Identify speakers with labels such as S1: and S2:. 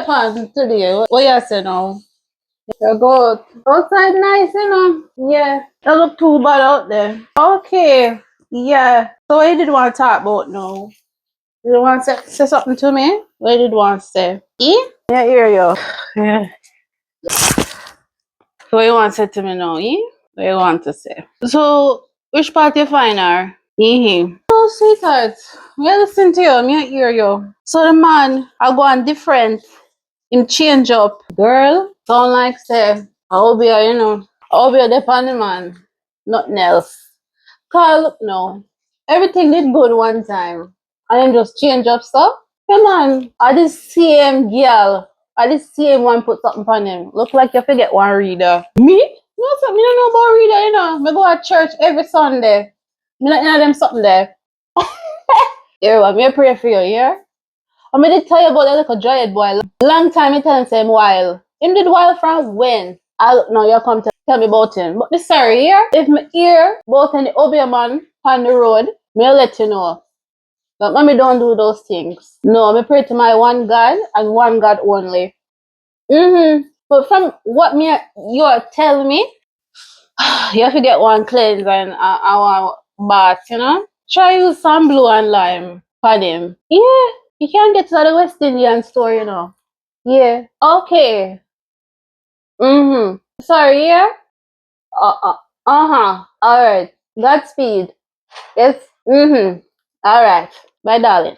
S1: plan today? What you say now? You go outside nice, you know? Yeah. Don't look too bad out there. Okay. Yeah. So what you did want to talk about now? You want to say something to me? What did you want to say? Yeah, hear you. Yeah. So what you want to say to me now, What you want to say? So, which part you find her? Oh, sweetheart. Me a listen to you. Me a hear you. So the man, I go on different. Him change up. Girl, sound like say, I hope you, I hope you depend on the man. Nothing else. Cause look now, everything did good one time. And then just change up stuff. Come on, I the same girl. I the same one put something on him. Look like you forget one reader. Me? No, something me don't know about reader, Me go to church every Sunday. Me not know them something there. Here, what me pray for you, yeah? I mean, did tell you about that little giant boy. Long time I tell him say him while. Him did while from when? I look now you come to tell me about him. But me sorry, yeah? If me hear about any Obia man on the road, me let you know. But mommy don't do those things. No, me pray to my one God and one God only. But from what you are telling me, you have to get one cleanse and one bath, Try use some blue and lime for them. Yeah, you can get to the West Indian store, Yeah. Okay. Sorry, yeah? Uh-huh. Alright. Godspeed. Yes. Alright. Bye, darling.